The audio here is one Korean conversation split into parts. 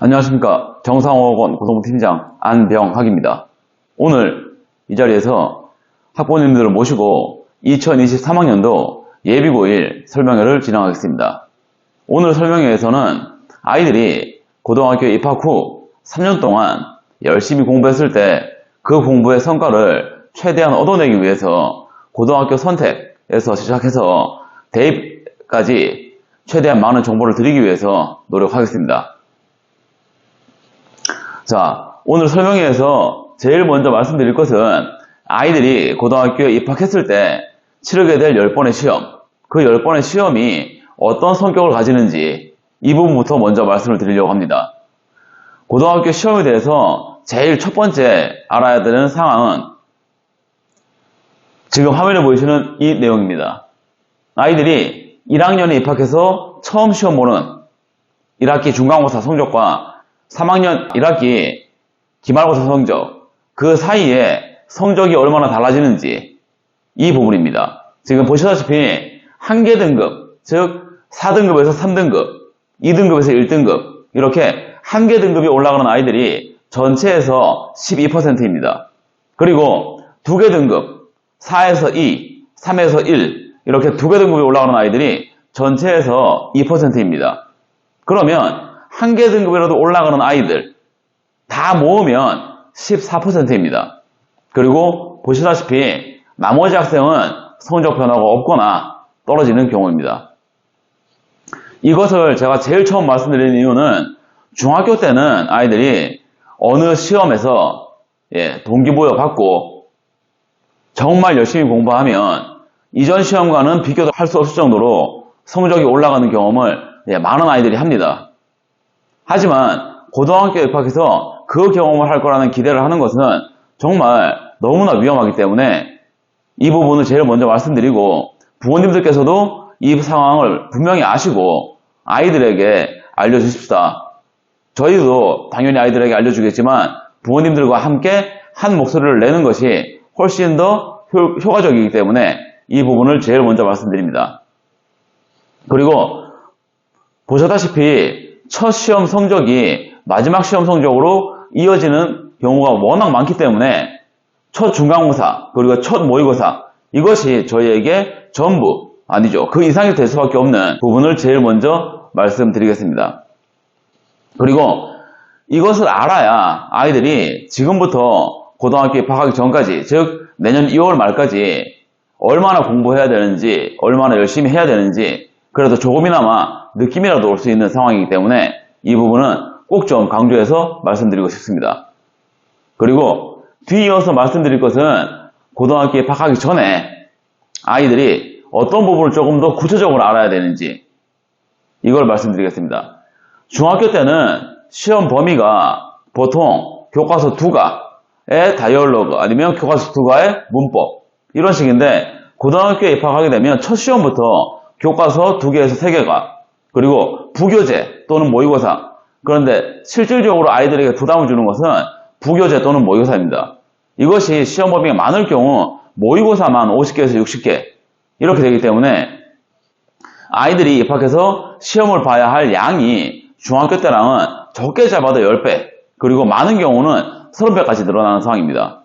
안녕하십니까. 정상호원 고등부팀장 안병학입니다. 오늘 이 자리에서 학부모님들을 모시고 2023학년도 예비고1 설명회를 진행하겠습니다. 오늘 설명회에서는 아이들이 고등학교에 입학 후 3년 동안 열심히 공부했을 때 그 공부의 성과를 최대한 얻어내기 위해서 고등학교 선택에서 시작해서 대입까지 최대한 많은 정보를 드리기 위해서 노력하겠습니다. 자, 오늘 설명회에서 제일 먼저 말씀드릴 것은 아이들이 고등학교에 입학했을 때 치르게 될 10번의 시험, 그 10번의 시험이 어떤 성격을 가지는지 이 부분부터 먼저 말씀을 드리려고 합니다. 고등학교 시험에 대해서 제일 첫 번째 알아야 되는 상황은 지금 화면에 보이시는 이 내용입니다. 아이들이 1학년에 입학해서 처음 시험 보는 1학기 중간고사 성적과 3학년 1학기 기말고사 성적, 그 사이에 성적이 얼마나 달라지는지 이 부분입니다. 지금 보시다시피 한계 등급, 즉 4등급에서 3등급, 2등급에서 1등급 이렇게 한계 등급이 올라가는 아이들이 전체에서 12%입니다. 그리고 2개 등급, 4에서 2, 3에서 1 이렇게 2개 등급이 올라가는 아이들이 전체에서 2%입니다. 그러면 한 개 등급이라도 올라가는 아이들 다 모으면 14%입니다. 그리고 보시다시피 나머지 학생은 성적 변화가 없거나 떨어지는 경우입니다. 이것을 제가 제일 처음 말씀드리는 이유는 중학교 때는 아이들이 어느 시험에서 동기부여 받고 정말 열심히 공부하면 이전 시험과는 비교도 할 수 없을 정도로 성적이 올라가는 경험을 많은 아이들이 합니다. 하지만 고등학교에 입학해서 그 경험을 할 거라는 기대를 하는 것은 정말 너무나 위험하기 때문에 이 부분을 제일 먼저 말씀드리고 부모님들께서도 이 상황을 분명히 아시고 아이들에게 알려주십시다. 저희도 당연히 아이들에게 알려주겠지만 부모님들과 함께 한 목소리를 내는 것이 훨씬 더 효과적이기 때문에 이 부분을 제일 먼저 말씀드립니다. 그리고 보셨다시피 첫 시험 성적이 마지막 시험 성적으로 이어지는 경우가 워낙 많기 때문에 첫 중간고사 그리고 첫 모의고사 이것이 저희에게 전부 아니죠. 그 이상이 될 수밖에 없는 부분을 제일 먼저 말씀드리겠습니다. 그리고 이것을 알아야 아이들이 지금부터 고등학교에 입학하기 전까지 즉 내년 2월 말까지 얼마나 공부해야 되는지 얼마나 열심히 해야 되는지 그래도 조금이나마 느낌이라도 올 수 있는 상황이기 때문에 이 부분은 꼭 좀 강조해서 말씀드리고 싶습니다. 그리고 뒤이어서 말씀드릴 것은 고등학교에 입학하기 전에 아이들이 어떤 부분을 조금 더 구체적으로 알아야 되는지 이걸 말씀드리겠습니다. 중학교 때는 시험 범위가 보통 교과서 2과의 다이얼로그 아니면 교과서 2과의 문법 이런 식인데 고등학교에 입학하게 되면 첫 시험부터 교과서 2개에서 3개가 그리고 부교재 또는 모의고사 그런데 실질적으로 아이들에게 부담을 주는 것은 부교재 또는 모의고사입니다. 이것이 시험 범위가 많을 경우 모의고사만 50개에서 60개 이렇게 되기 때문에 아이들이 입학해서 시험을 봐야 할 양이 중학교 때랑은 적게 잡아도 10배 그리고 많은 경우는 30배까지 늘어나는 상황입니다.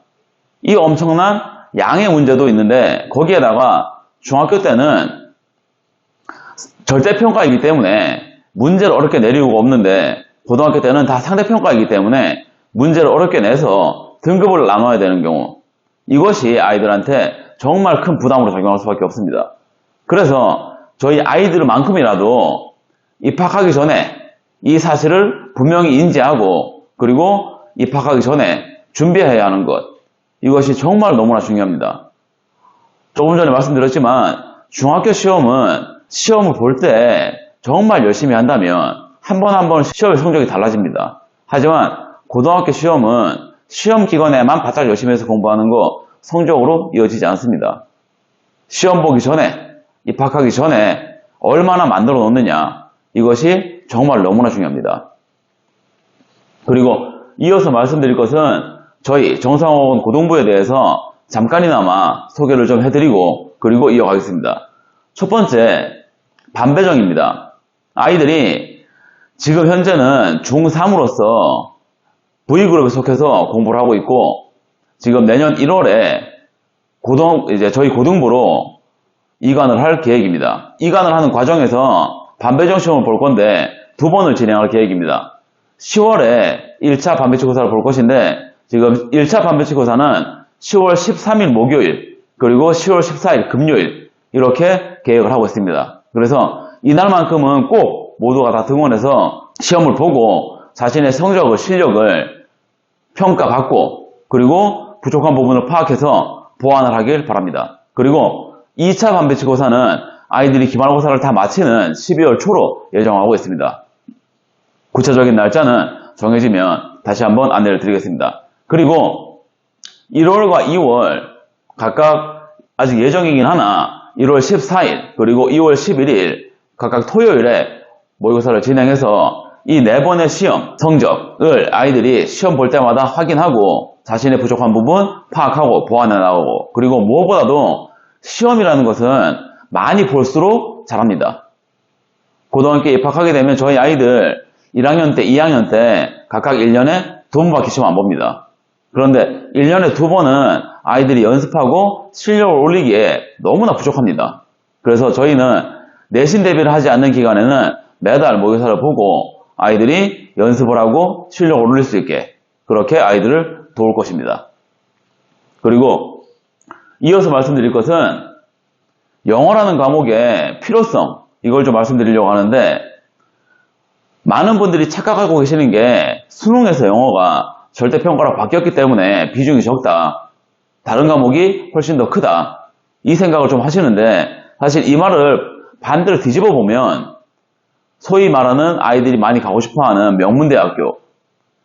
이 엄청난 양의 문제도 있는데 거기에다가 중학교 때는 절대평가이기 때문에 문제를 어렵게 내릴 이유가 없는데 고등학교 때는 다 상대평가이기 때문에 문제를 어렵게 내서 등급을 나눠야 되는 경우 이것이 아이들한테 정말 큰 부담으로 작용할 수밖에 없습니다. 그래서 저희 아이들만큼이라도 입학하기 전에 이 사실을 분명히 인지하고 그리고 입학하기 전에 준비해야 하는 것 이것이 정말 너무나 중요합니다. 조금 전에 말씀드렸지만 중학교 시험은 시험을 볼 때 정말 열심히 한다면 한 번 한 번 시험의 성적이 달라집니다. 하지만 고등학교 시험은 시험 기간에만 바짝 열심히 해서 공부하는 거 성적으로 이어지지 않습니다. 시험 보기 전에 입학하기 전에 얼마나 만들어 놓느냐 이것이 정말 너무나 중요합니다. 그리고 이어서 말씀드릴 것은 저희 정상호원 고등부에 대해서 잠깐이나마 소개를 좀 해드리고 그리고 이어가겠습니다. 첫 번째, 반배정입니다. 아이들이 지금 현재는 중3으로서 V그룹에 속해서 공부를 하고 있고, 지금 내년 1월에 이제 저희 고등부로 이관을 할 계획입니다. 이관을 하는 과정에서 반배정 시험을 볼 건데 2번을 진행할 계획입니다. 10월에 1차 반배치고사를 볼 것인데, 지금 1차 반배치고사는 10월 13일 목요일, 그리고 10월 14일 금요일, 이렇게 계획을 하고 있습니다. 그래서 이날만큼은 꼭 모두가 다 등원해서 시험을 보고 자신의 성적을, 실력을 평가받고, 그리고 부족한 부분을 파악해서 보완을 하길 바랍니다. 그리고 2차 반배치고사는 아이들이 기말고사를 다 마치는 12월 초로 예정하고 있습니다. 구체적인 날짜는 정해지면 다시 한번 안내를 드리겠습니다. 그리고 1월과 2월 각각 아직 예정이긴 하나 1월 14일 그리고 2월 11일 각각 토요일에 모의고사를 진행해서 이 4번의 시험 성적을 아이들이 시험 볼 때마다 확인하고 자신의 부족한 부분 파악하고 보완해 나가고, 그리고 무엇보다도 시험이라는 것은 많이 볼수록 잘합니다. 고등학교에 입학하게 되면 저희 아이들 1학년 때, 2학년 때 각각 1년에 2번밖에 시험 안 봅니다. 그런데 1년에 2번은 아이들이 연습하고 실력을 올리기에 너무나 부족합니다. 그래서 저희는 내신 대비를 하지 않는 기간에는 매달 모의고사를 보고 아이들이 연습을 하고 실력을 올릴 수 있게 그렇게 아이들을 도울 것입니다. 그리고 이어서 말씀드릴 것은 영어라는 과목의 필요성, 이걸 좀 말씀드리려고 하는데, 많은 분들이 착각하고 계시는 게 수능에서 영어가 절대평가로 바뀌었기 때문에 비중이 적다, 다른 과목이 훨씬 더 크다, 이 생각을 좀 하시는데, 사실 이 말을 반대로 뒤집어 보면 소위 말하는 아이들이 많이 가고 싶어하는 명문대학교,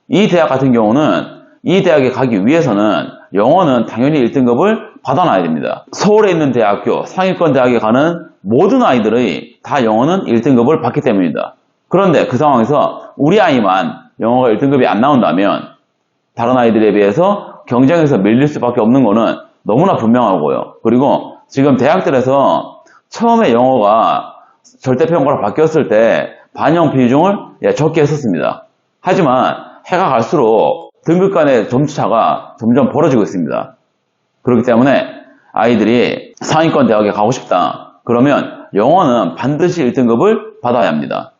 이 대학 같은 경우는 이 대학에 가기 위해서는 영어는 당연히 1등급을 받아놔야 됩니다. 서울에 있는 대학교, 상위권 대학에 가는 모든 아이들의 다 영어는 1등급을 받기 때문입니다. 그런데 그 상황에서 우리 아이만 영어가 1등급이 안 나온다면 다른 아이들에 비해서 경쟁에서 밀릴 수밖에 없는 거는 너무나 분명하고요. 그리고 지금 대학들에서 처음에 영어가 절대평가로 바뀌었을 때 반영 비중을 적게 했었습니다. 하지만 해가 갈수록 등급 간의 점수차가 점점 벌어지고 있습니다. 그렇기 때문에 아이들이 상위권 대학에 가고 싶다, 그러면 영어는 반드시 1등급을 받아야 합니다.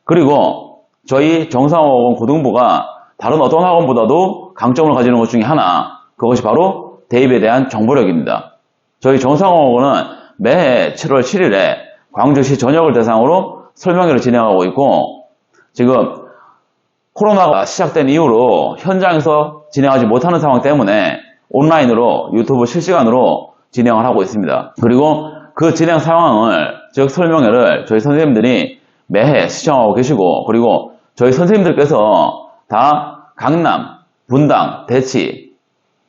그리고 저희 정상학원 고등부가 다른 어떤 학원보다도 강점을 가지는 것 중에 하나, 그것이 바로 대입에 대한 정보력입니다. 저희 정상학원은 매해 7월 7일에 광주시 전역을 대상으로 설명회를 진행하고 있고, 지금 코로나가 시작된 이후로 현장에서 진행하지 못하는 상황 때문에 온라인으로 유튜브 실시간으로 진행을 하고 있습니다. 그리고 그 진행 상황을, 즉 설명회를 저희 선생님들이 매해 시청하고 계시고, 그리고 저희 선생님들께서 다 강남, 분당, 대치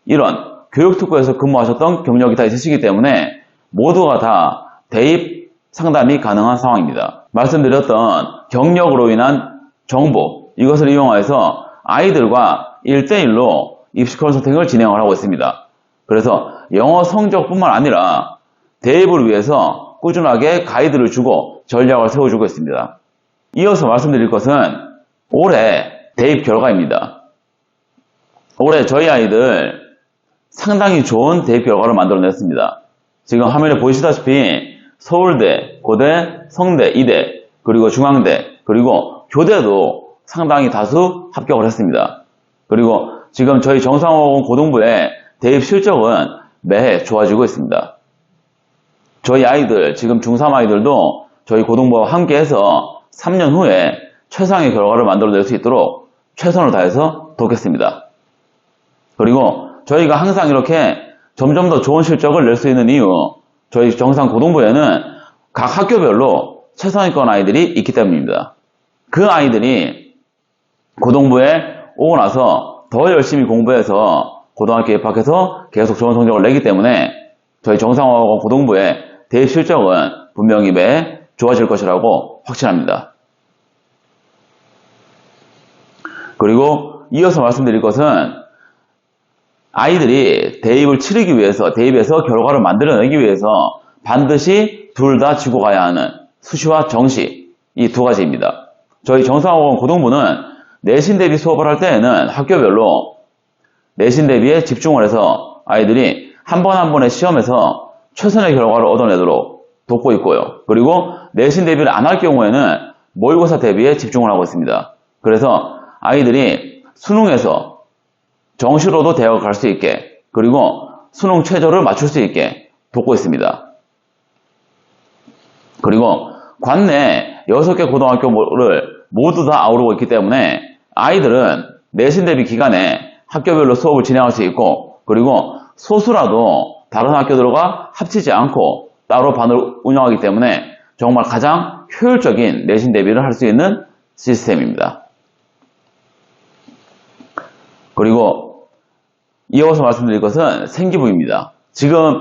이런 교육특구에서 근무하셨던 경력이 다 있으시기 때문에 모두가 다 대입 상담이 가능한 상황입니다. 말씀드렸던 경력으로 인한 정보, 이것을 이용해서 아이들과 1대1로 입시 컨설팅을 진행을 하고 있습니다. 그래서 영어 성적뿐만 아니라 대입을 위해서 꾸준하게 가이드를 주고 전략을 세워주고 있습니다. 이어서 말씀드릴 것은 올해 대입 결과입니다. 올해 저희 아이들 상당히 좋은 대입 결과를 만들어냈습니다. 지금 화면에 보시다시피 서울대, 고대, 성대, 이대, 그리고 중앙대, 그리고 교대도 상당히 다수 합격을 했습니다. 그리고 지금 저희 정상학원 고등부의 대입 실적은 매해 좋아지고 있습니다. 저희 아이들, 지금 중3 아이들도 저희 고등부와 함께해서 3년 후에 최상의 결과를 만들어낼 수 있도록 최선을 다해서 돕겠습니다. 그리고 저희가 항상 이렇게 점점 더 좋은 실적을 낼 수 있는 이유, 저희 정상 고등부에는 각 학교별로 최상위권 아이들이 있기 때문입니다. 그 아이들이 고등부에 오고 나서 더 열심히 공부해서 고등학교에 입학해서 계속 좋은 성적을 내기 때문에 저희 정상학원 고등부의 대입 실적은 분명히 매해 좋아질 것이라고 확신합니다. 그리고 이어서 말씀드릴 것은 아이들이 대입을 치르기 위해서, 대입에서 결과를 만들어내기 위해서 반드시 둘 다 쥐고 가야 하는 수시와 정시, 이 두 가지입니다. 저희 정상학원 고등부는 내신 대비 수업을 할 때에는 학교별로 내신 대비에 집중을 해서 아이들이 한 번 한 번의 시험에서 최선의 결과를 얻어내도록 돕고 있고요. 그리고 내신 대비를 안 할 경우에는 모의고사 대비에 집중을 하고 있습니다. 그래서 아이들이 수능에서 정시로도 대학을 갈 수 있게, 그리고 수능 최저를 맞출 수 있게 돕고 있습니다. 그리고 관내 6개 고등학교를 모두 다 아우르고 있기 때문에 아이들은 내신 대비 기간에 학교별로 수업을 진행할 수 있고, 그리고 소수라도 다른 학교들과 합치지 않고 따로 반을 운영하기 때문에 정말 가장 효율적인 내신 대비를 할 수 있는 시스템입니다. 그리고 이어서 말씀드릴 것은 생기부입니다. 지금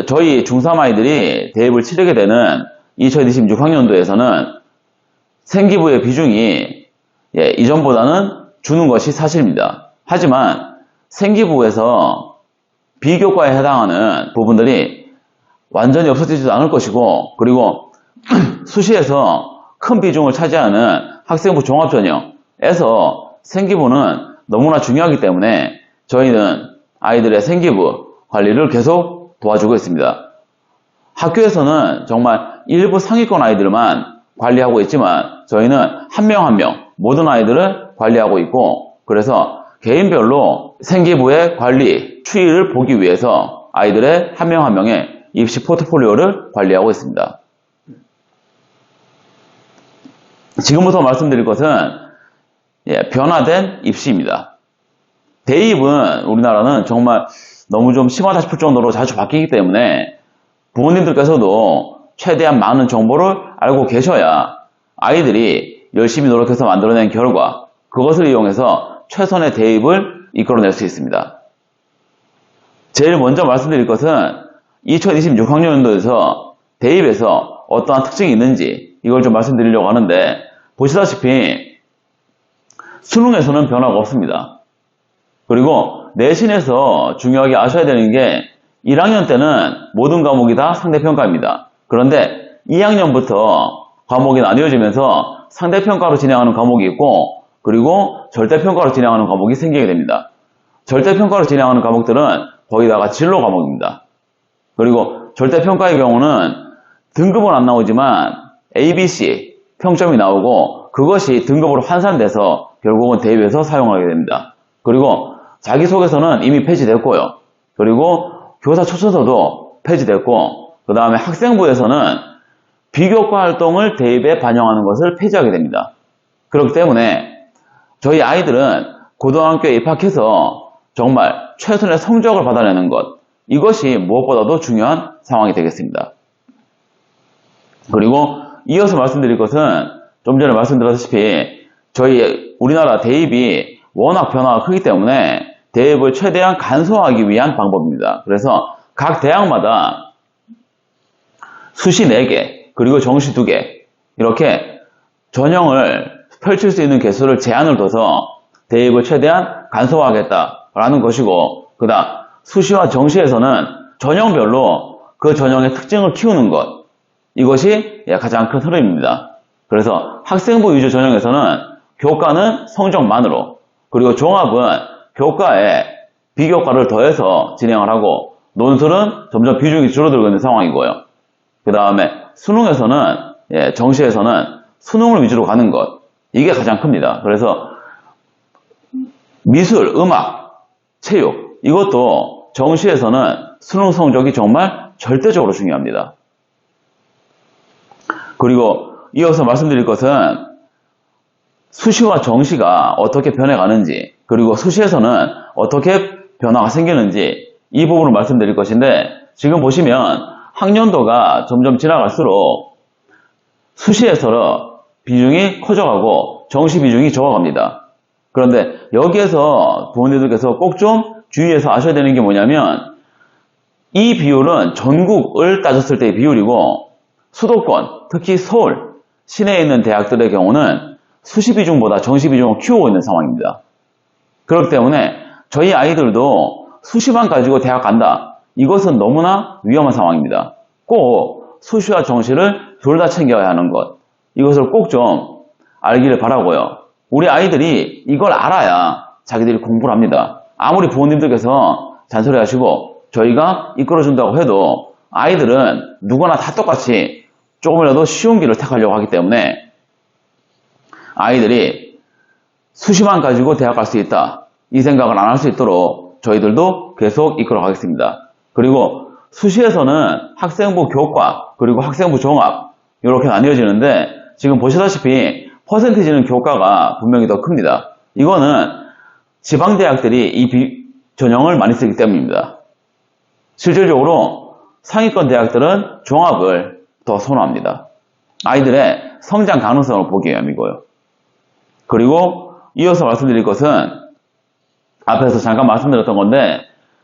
저희 중3 아이들이 대입을 치르게 되는 2026학년도에서는 생기부의 비중이 이전보다는 주는 것이 사실입니다. 하지만 생기부에서 비교과에 해당하는 부분들이 완전히 없어지지도 않을 것이고, 그리고 수시에서 큰 비중을 차지하는 학생부 종합전형에서 생기부는 너무나 중요하기 때문에 저희는 아이들의 생기부 관리를 계속 도와주고 있습니다. 학교에서는 정말 일부 상위권 아이들만 관리하고 있지만 저희는 한 명 한 명 모든 아이들을 관리하고 있고, 그래서 개인별로 생기부의 관리 추이를 보기 위해서 아이들의 한 명 한 명의 입시 포트폴리오를 관리하고 있습니다. 지금부터 말씀드릴 것은 변화된 입시입니다. 대입은 우리나라는 정말 너무 좀 심하다 싶을 정도로 자주 바뀌기 때문에 부모님들께서도 최대한 많은 정보를 알고 계셔야 아이들이 열심히 노력해서 만들어낸 결과, 그것을 이용해서 최선의 대입을 이끌어낼 수 있습니다. 제일 먼저 말씀드릴 것은 2026학년도에서 대입에서 어떠한 특징이 있는지 이걸 좀 말씀드리려고 하는데, 보시다시피 수능에서는 변화가 없습니다. 그리고 내신에서 중요하게 아셔야 되는 게 1학년 때는 모든 과목이 다 상대평가입니다. 그런데 2학년부터 과목이 나뉘어지면서 상대평가로 진행하는 과목이 있고, 그리고 절대평가로 진행하는 과목이 생기게 됩니다. 절대평가로 진행하는 과목들은 거의 다가 진로 과목입니다. 그리고 절대평가의 경우는 등급은 안 나오지만 ABC 평점이 나오고, 그것이 등급으로 환산돼서 결국은 대입에서 사용하게 됩니다. 그리고 자기소개서는 이미 폐지됐고요. 그리고 교사 초천서도 폐지됐고, 그 다음에 학생부에서는 비교과 활동을 대입에 반영하는 것을 폐지하게 됩니다. 그렇기 때문에 저희 아이들은 고등학교에 입학해서 정말 최선의 성적을 받아내는 것, 이것이 무엇보다도 중요한 상황이 되겠습니다. 그리고 이어서 말씀드릴 것은 좀 전에 말씀드렸다시피 저희 우리나라 대입이 워낙 변화가 크기 때문에 대입을 최대한 간소화하기 위한 방법입니다. 그래서 각 대학마다 수시 4개, 그리고 정시 2개, 이렇게 전형을 펼칠 수 있는 개수를 제한을 둬서 대입을 최대한 간소화하겠다라는 것이고, 그 다음 수시와 정시에서는 전형별로 그 전형의 특징을 키우는 것, 이것이 가장 큰 흐름입니다. 그래서 학생부 위주 전형에서는 교과는 성적만으로, 그리고 종합은 교과에 비교과를 더해서 진행을 하고, 논술은 점점 비중이 줄어들고 있는 상황이고요. 그 다음에 수능에서는, 정시에서는 수능을 위주로 가는 것, 이게 가장 큽니다. 그래서 미술, 음악, 체육, 이것도 정시에서는 수능 성적이 정말 절대적으로 중요합니다. 그리고 이어서 말씀드릴 것은 수시와 정시가 어떻게 변해가는지, 그리고 수시에서는 어떻게 변화가 생기는지, 이 부분을 말씀드릴 것인데, 지금 보시면 학년도가 점점 지나갈수록 수시에서 비중이 커져가고 정시 비중이 적어갑니다. 그런데 여기에서 부모님들께서 꼭 좀 주의해서 아셔야 되는 게 뭐냐면, 이 비율은 전국을 따졌을 때의 비율이고, 수도권, 특히 서울, 시내에 있는 대학들의 경우는 수시 비중보다 정시 비중을 키우고 있는 상황입니다. 그렇기 때문에 저희 아이들도 수시만 가지고 대학 간다, 이것은 너무나 위험한 상황입니다. 꼭 수시와 정시를 둘 다 챙겨야 하는 것, 이것을 꼭 좀 알기를 바라고요. 우리 아이들이 이걸 알아야 자기들이 공부를 합니다. 아무리 부모님들께서 잔소리 하시고 저희가 이끌어준다고 해도 아이들은 누구나 다 똑같이 조금이라도 쉬운 길을 택하려고 하기 때문에 아이들이 수시만 가지고 대학 갈 수 있다, 이 생각을 안 할 수 있도록 저희들도 계속 이끌어 가겠습니다. 그리고 수시에서는 학생부 교과 그리고 학생부 종합 이렇게 나뉘어지는데 지금 보시다시피 퍼센티지는 교과가 분명히 더 큽니다. 이거는 지방대학들이 이 전형을 많이 쓰기 때문입니다. 실질적으로 상위권 대학들은 종합을 더 선호합니다. 아이들의 성장 가능성을 보기 위함이고요. 그리고 이어서 말씀드릴 것은 앞에서 잠깐 말씀드렸던 건데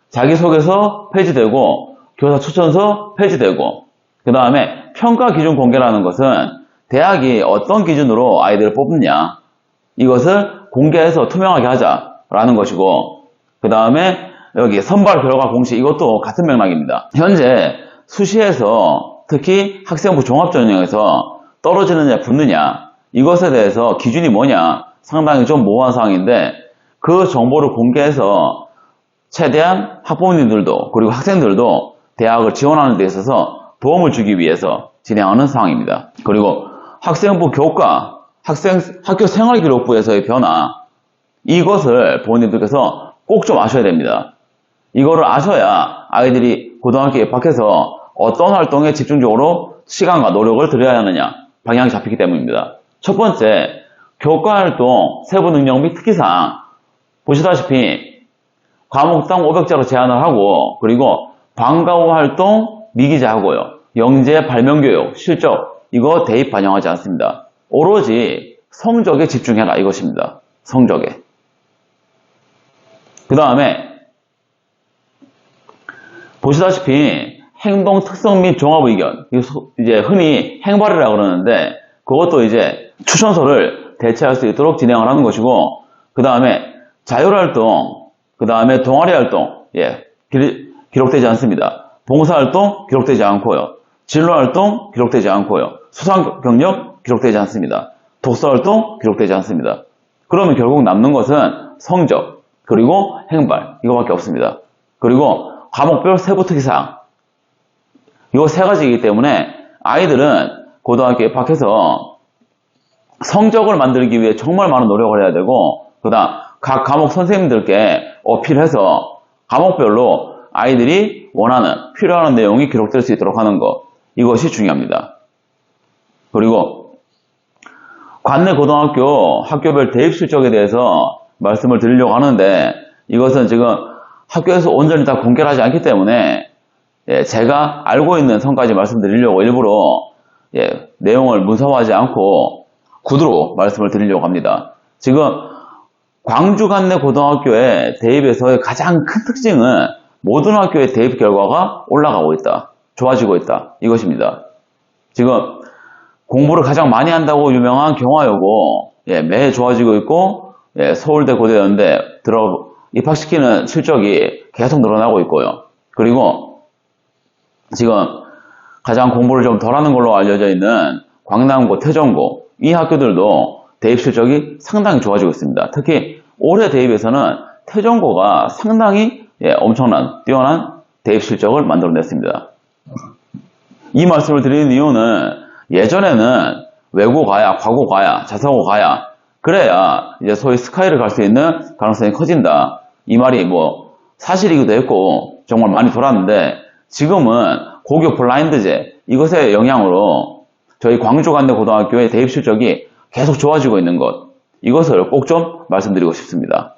자기소개서 폐지되고 교사 추천서 폐지되고 그 다음에 평가 기준 공개라는 것은 대학이 어떤 기준으로 아이들을 뽑느냐 이것을 공개해서 투명하게 하자라는 것이고 그 다음에 여기 선발 결과 공시 이것도 같은 맥락입니다. 현재 수시에서 특히 학생부 종합전형에서 떨어지느냐 붙느냐 이것에 대해서 기준이 뭐냐 상당히 좀 모호한 상황인데 그 정보를 공개해서 최대한 학부모님들도 그리고 학생들도 대학을 지원하는 데 있어서 도움을 주기 위해서 진행하는 상황입니다. 그리고 학생부 교과, 학교 생활기록부에서의 변화 이것을 부모님들께서 꼭 좀 아셔야 됩니다. 이거를 아셔야 아이들이 고등학교에 입학해서 어떤 활동에 집중적으로 시간과 노력을 들여야 하느냐 방향이 잡히기 때문입니다. 첫 번째, 교과활동 세부능력 및 특기사항 보시다시피 과목당 500자로 제한을 하고 그리고 방과 후 활동 미기재하고요. 영재, 발명교육, 실적 이거 대입 반영하지 않습니다. 오로지 성적에 집중해라 이것입니다. 성적에. 그 다음에 보시다시피 행동 특성 및 종합 의견 이제 흔히 행발이라고 그러는데 그것도 이제 추천서를 대체할 수 있도록 진행을 하는 것이고 그 다음에 자율활동 그 다음에 동아리활동 기록되지 않습니다. 봉사활동 기록되지 않고요. 진로활동 기록되지 않고요. 수상경력 기록되지 않습니다. 독서활동 기록되지 않습니다. 그러면 결국 남는 것은 성적 그리고 행발 이거밖에 없습니다. 그리고 과목별 세부 특기사항 이 세 가지이기 때문에 아이들은 고등학교에 입학해서 성적을 만들기 위해 정말 많은 노력을 해야 되고 그 다음 각 과목 선생님들께 어필해서 과목별로 아이들이 원하는 필요한 내용이 기록될 수 있도록 하는 것 이것이 중요합니다. 그리고 관내 고등학교 학교별 대입 실적에 대해서 말씀을 드리려고 하는데 이것은 지금 학교에서 온전히 다 공개를 하지 않기 때문에 제가 알고 있는 선까지 말씀드리려고 일부러 내용을 문서화하지 않고 구두로 말씀을 드리려고 합니다. 지금 광주 관내 고등학교의 대입에서의 가장 큰 특징은 모든 학교의 대입 결과가 올라가고 있다. 좋아지고 있다. 이것입니다. 지금 공부를 가장 많이 한다고 유명한 경화여고 매해 좋아지고 있고 서울대 고대연대 입학시키는 실적이 계속 늘어나고 있고요. 그리고 지금 가장 공부를 좀 덜하는 걸로 알려져 있는 광남고, 태전고 이 학교들도 대입 실적이 상당히 좋아지고 있습니다. 특히 올해 대입에서는 태전고가 상당히 엄청난 뛰어난 대입 실적을 만들어냈습니다. 이 말씀을 드리는 이유는 예전에는 외고 가야, 과고 가야, 자사고 가야 그래야 이제 소위 스카이를 갈 수 있는 가능성이 커진다. 이 말이 뭐 사실이기도 했고 정말 많이 돌았는데 지금은 고교 블라인드제 이것의 영향으로 저희 광주 관내 고등학교의 대입 실적이 계속 좋아지고 있는 것 이것을 꼭 좀 말씀드리고 싶습니다.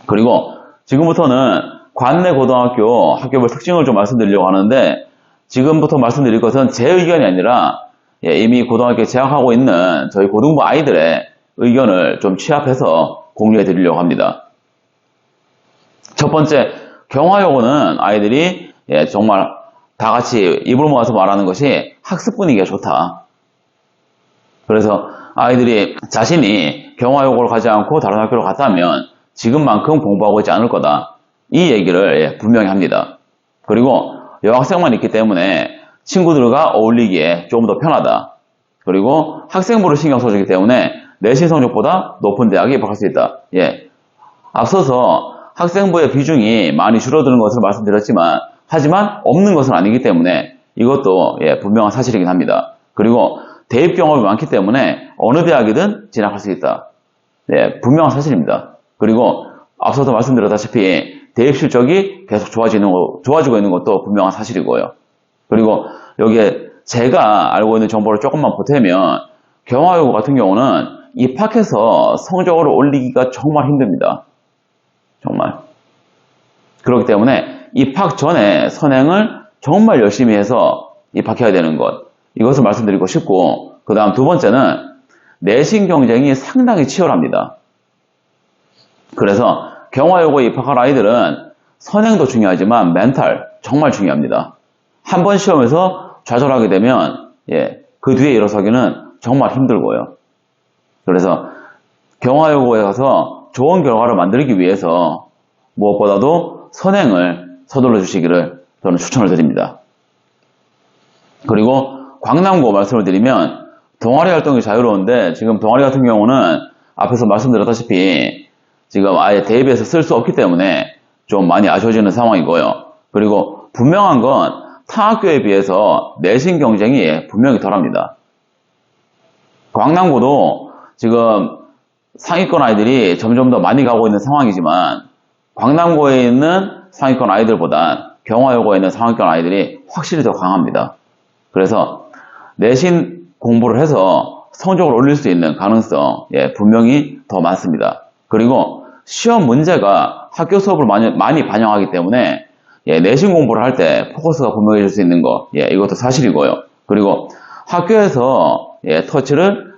그리고 지금부터는 관내 고등학교 학교별 특징을 좀 말씀드리려고 하는데 지금부터 말씀드릴 것은 제 의견이 아니라 이미 고등학교에 재학하고 있는 저희 고등부 아이들의 의견을 좀 취합해서 공유해 드리려고 합니다. 첫 번째, 경화여고는 아이들이 정말 다 같이 입을 모아서 말하는 것이 학습 분위기가 좋다. 그래서 아이들이 자신이 경화여고를 가지 않고 다른 학교를 갔다면 지금만큼 공부하고 있지 않을 거다. 이 얘기를 분명히 합니다. 그리고 여학생만 있기 때문에 친구들과 어울리기에 조금 더 편하다. 그리고 학생부를 신경 써주기 때문에 내신 성적보다 높은 대학에 입학할 수 있다. 예. 앞서서 학생부의 비중이 많이 줄어드는 것을 말씀드렸지만, 하지만 없는 것은 아니기 때문에 이것도 분명한 사실이긴 합니다. 그리고 대입 경험이 많기 때문에 어느 대학이든 진학할 수 있다. 분명한 사실입니다. 그리고 앞서도 말씀드렸다시피 대입 실적이 계속 좋아지고 있는 것도 분명한 사실이고요. 그리고 여기에 제가 알고 있는 정보를 조금만 보태면 경화여고 같은 경우는 입학해서 성적을 올리기가 정말 힘듭니다. 정말. 그렇기 때문에 입학 전에 선행을 정말 열심히 해서 입학해야 되는 것, 이것을 말씀드리고 싶고, 그 다음 두 번째는 내신 경쟁이 상당히 치열합니다. 그래서 경화여고에 입학할 아이들은 선행도 중요하지만 멘탈 정말 중요합니다. 한 번 시험에서 좌절하게 되면 그 뒤에 일어서기는 정말 힘들고요. 그래서 경화여고에 가서 좋은 결과를 만들기 위해서 무엇보다도 선행을 서둘러 주시기를 저는 추천을 드립니다. 그리고 광남고 말씀을 드리면 동아리 활동이 자유로운데, 지금 동아리 같은 경우는 앞에서 말씀드렸다시피 지금 아예 대입해서 쓸 수 없기 때문에 좀 많이 아쉬워지는 상황이고요. 그리고 분명한 건 타 학교에 비해서 내신 경쟁이 분명히 덜합니다. 광남고도 지금 상위권 아이들이 점점 더 많이 가고 있는 상황이지만, 광남고에 있는 상위권 아이들보단 경화여고에 있는 상위권 아이들이 확실히 더 강합니다. 그래서 내신 공부를 해서 성적을 올릴 수 있는 가능성 분명히 더 많습니다. 그리고 시험 문제가 학교 수업을 많이 반영하기 때문에 내신 공부를 할 때 포커스가 분명해질 수 있는 거, 이것도 사실이고요. 그리고 학교에서 터치를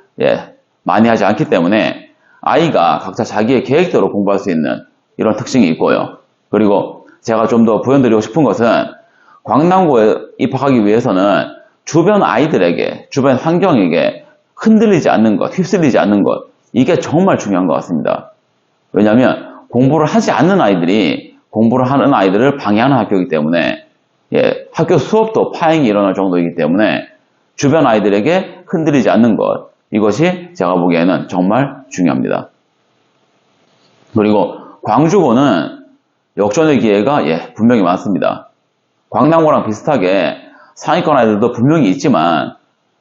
많이 하지 않기 때문에 아이가 각자 자기의 계획대로 공부할 수 있는 이런 특징이 있고요. 그리고 제가 좀 더 부연드리고 싶은 것은, 광남고에 입학하기 위해서는 주변 아이들에게, 주변 환경에게 흔들리지 않는 것, 휩쓸리지 않는 것, 이게 정말 중요한 것 같습니다. 왜냐하면 공부를 하지 않는 아이들이 공부를 하는 아이들을 방해하는 학교이기 때문에, 학교 수업도 파행이 일어날 정도이기 때문에 주변 아이들에게 흔들리지 않는 것, 이것이 제가 보기에는 정말 중요합니다. 그리고 광주고는 역전의 기회가 분명히 많습니다. 광남고랑 비슷하게 상위권 아이들도 분명히 있지만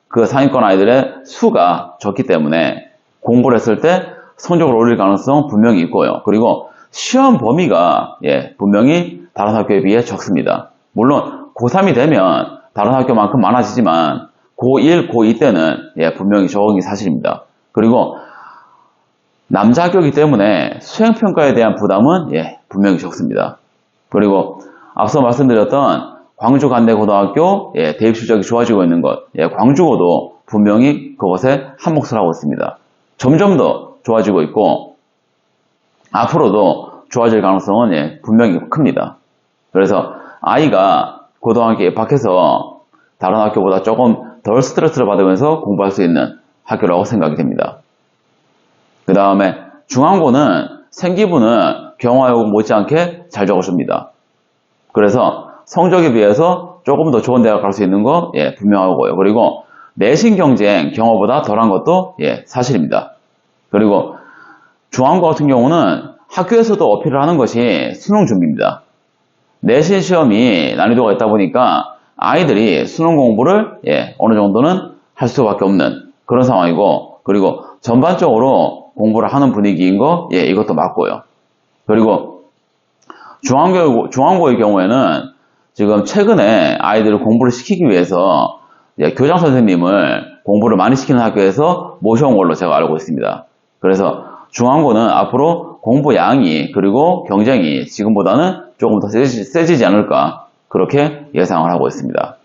그 상위권 아이들의 수가 적기 때문에 공부를 했을 때 성적을 올릴 가능성 분명히 있고요. 그리고 시험 범위가 분명히 다른 학교에 비해 적습니다. 물론 고3이 되면 다른 학교만큼 많아지지만 고1, 고2 때는 분명히 적은 게 사실입니다. 그리고 남자 학교이기 때문에 수행평가에 대한 부담은 분명히 적습니다. 그리고 앞서 말씀드렸던 광주간대고등학교 대입 실적이 좋아지고 있는 것, 광주고도 분명히 그것에 한몫을 하고 있습니다. 점점 더 좋아지고 있고 앞으로도 좋아질 가능성은 분명히 큽니다. 그래서 아이가 고등학교에 입학해서 다른 학교보다 조금 덜 스트레스를 받으면서 공부할 수 있는 학교라고 생각이 됩니다. 그 다음에 중앙고는 생기부는 경화여고 못지않게 잘 적어줍니다. 그래서 성적에 비해서 조금 더 좋은 대학 갈 수 있는 거 분명하고요. 그리고 내신 경쟁 경화보다 덜한 것도 사실입니다. 그리고 중앙고 같은 경우는 학교에서도 어필을 하는 것이 수능 준비입니다. 내신 시험이 난이도가 있다 보니까 아이들이 수능 공부를 어느 정도는 할 수밖에 없는 그런 상황이고, 그리고 전반적으로 공부를 하는 분위기인 거 이것도 맞고요. 그리고 중앙고의 경우에는 지금 최근에 아이들을 공부를 시키기 위해서 교장 선생님을 공부를 많이 시키는 학교에서 모셔온 걸로 제가 알고 있습니다. 그래서 중앙고는 앞으로 공부 양이 그리고 경쟁이 지금보다는 조금 더 세지지 않을까, 그렇게 예상을 하고 있습니다.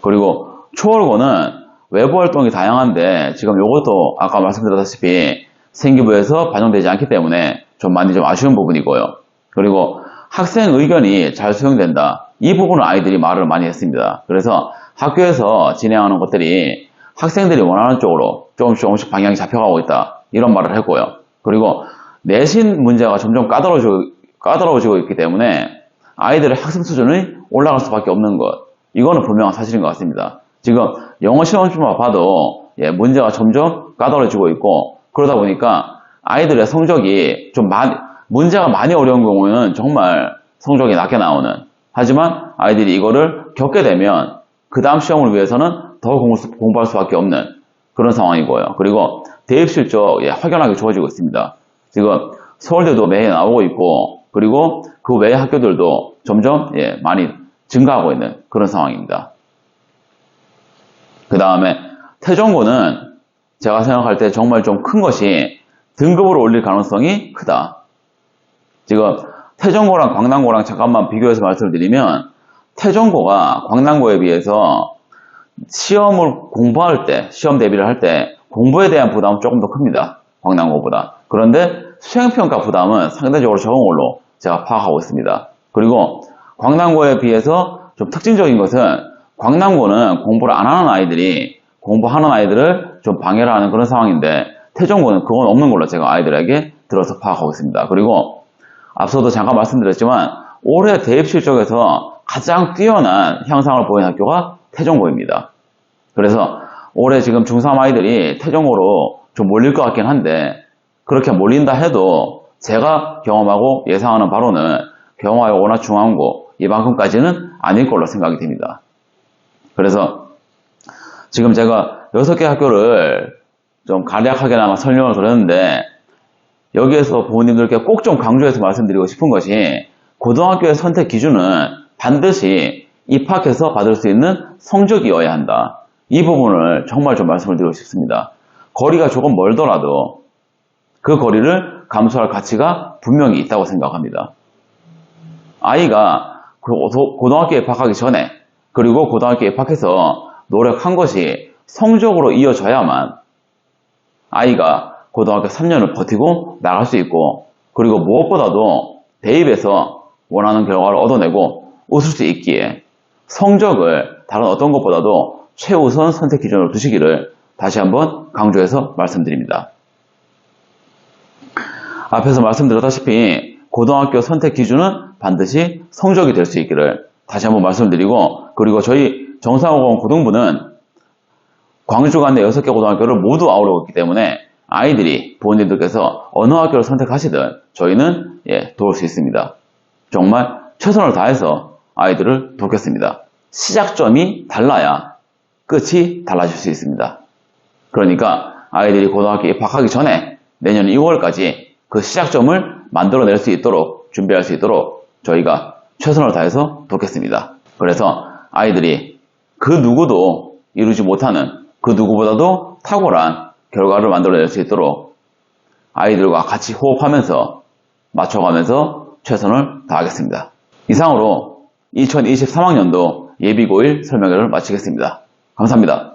그리고 초월고는 외부 활동이 다양한데 지금 이것도 아까 말씀드렸다시피 생기부에서 반영되지 않기 때문에 좀 아쉬운 부분이고요. 그리고 학생 의견이 잘 수용된다, 이 부분은 아이들이 말을 많이 했습니다. 그래서 학교에서 진행하는 것들이 학생들이 원하는 쪽으로 조금씩 방향이 잡혀가고 있다, 이런 말을 했고요. 그리고 내신 문제가 점점 까다로워지고 있기 때문에 아이들의 학습 수준이 올라갈 수밖에 없는 것, 이거는 분명한 사실인 것 같습니다. 지금 영어 시험지만 봐도 문제가 점점 까다로워지고 있고, 그러다 보니까 아이들의 성적이 좀 문제가 많이 어려운 경우에는 정말 성적이 낮게 나오는, 하지만 아이들이 이거를 겪게 되면 그 다음 시험을 위해서는 더 공부할 수밖에 없는 그런 상황이고요. 그리고 대입 실적 확연하게 좋아지고 있습니다. 지금 서울대도 매해 나오고 있고, 그리고 그 외의 학교들도 점점 많이 증가하고 있는 그런 상황입니다. 그 다음에 태종고는 제가 생각할 때 정말 좀 큰 것이 등급을 올릴 가능성이 크다. 지금 태종고랑 광남고랑 잠깐만 비교해서 말씀을 드리면, 태종고가 광남고에 비해서 시험을 공부할 때, 시험 대비를 할 때 공부에 대한 부담은 조금 더 큽니다. 광남고보다. 그런데 수행평가 부담은 상대적으로 적은 걸로 제가 파악하고 있습니다. 그리고 광남고에 비해서 좀 특징적인 것은, 광남고는 공부를 안 하는 아이들이 공부하는 아이들을 좀 방해를 하는 그런 상황인데, 태종고는 그건 없는 걸로 제가 아이들에게 들어서 파악하고 있습니다. 그리고 앞서도 잠깐 말씀드렸지만 올해 대입 실적에서 가장 뛰어난 향상을 보인 학교가 태종고입니다. 그래서 올해 지금 중3 아이들이 태종고로 좀 몰릴 것 같긴 한데, 그렇게 몰린다 해도 제가 경험하고 예상하는 바로는 경화에 워낙 중요한 고 이만큼까지는 아닐 걸로 생각이 됩니다. 그래서 지금 제가 6개 학교를 좀 간략하게나마 설명을 드렸는데, 여기에서 부모님들께 꼭 좀 강조해서 말씀드리고 싶은 것이, 고등학교의 선택 기준은 반드시 입학해서 받을 수 있는 성적이어야 한다. 이 부분을 정말 좀 말씀을 드리고 싶습니다. 거리가 조금 멀더라도 그 거리를 감수할 가치가 분명히 있다고 생각합니다. 아이가 고등학교에 입학하기 전에, 그리고 고등학교에 입학해서 노력한 것이 성적으로 이어져야만 아이가 고등학교 3년을 버티고 나갈 수 있고, 그리고 무엇보다도 대입에서 원하는 결과를 얻어내고 웃을 수 있기에 성적을 다른 어떤 것보다도 최우선 선택 기준으로 두시기를 다시 한번 강조해서 말씀드립니다. 앞에서 말씀드렸다시피 고등학교 선택 기준은 반드시 성적이 될 수 있기를 다시 한번 말씀드리고, 그리고 저희 정상호공 고등부는 광주 관내 6개 고등학교를 모두 아우르고 있기 때문에 아이들이 부모님들께서 어느 학교를 선택하시든 저희는 도울 수 있습니다. 정말 최선을 다해서 아이들을 돕겠습니다. 시작점이 달라야 끝이 달라질 수 있습니다. 그러니까 아이들이 고등학교에 입학하기 전에 내년 2월까지 그 시작점을 만들어낼 수 있도록, 준비할 수 있도록 저희가 최선을 다해서 돕겠습니다. 그래서 아이들이 그 누구도 이루지 못하는, 그 누구보다도 탁월한 결과를 만들어낼 수 있도록 아이들과 같이 호흡하면서 맞춰가면서 최선을 다하겠습니다. 이상으로 2023학년도 예비고1 설명회를 마치겠습니다. 감사합니다.